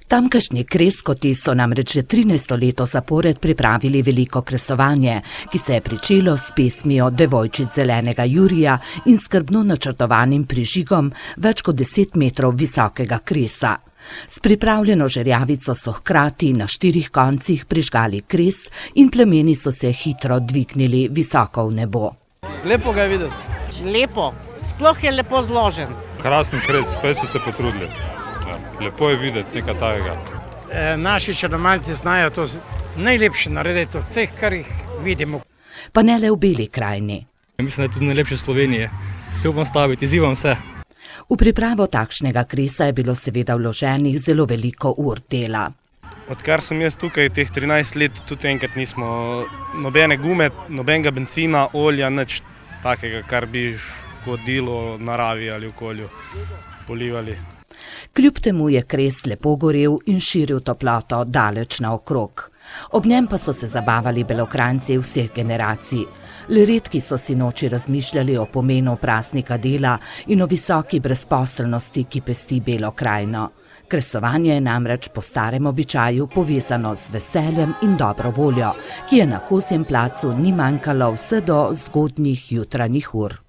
Tamkajšnji kreskoti so namreč že 13. leto zapored pripravili veliko kresovanje, ki se je pričelo s pesmijo Devojčic zelenega Jurija in skrbno načrtovanim prižigom več kot 10 metrov visokega kresa. S pripravljeno žerjavico so hkrati na 4 koncih prižgali kres in plemeni so se hitro dvignili visoko v nebo. Lepo ga je videti. Lepo, sploh je lepo zložen. Krasen kres, fej so se potrudili. Lepo je videti nekaj takega. Naši črnomaljci znajo to najlepše narediti od vseh, kar jih vidimo. Pa ne le v Beli krajini. Mislim, da je tudi najlepše v Sloveniji. Se upam staviti, izzivam se. V pripravo takšnega kresa je bilo seveda vloženih zelo veliko ur dela. Odkar sem jaz tukaj teh 13 let, tudi enkrat nismo nobene gume, nobenega bencina, olja, nič takega, kar bi škodilo naravi ali okolju polivali. Kljub temu je kres lepo gorel in širil toploto daleč naokrog. Ob njem pa so se zabavali Belokranjci vseh generacij. Le redki so si noči razmišljali o pomenu praznika dela in o visoki brezposelnosti, ki pesti Belo krajino. Kresovanje je namreč po starem običaju povezano z veseljem in dobro voljo, ki je na Kozjem placu ni manjkalo vse do zgodnjih jutranjih ur.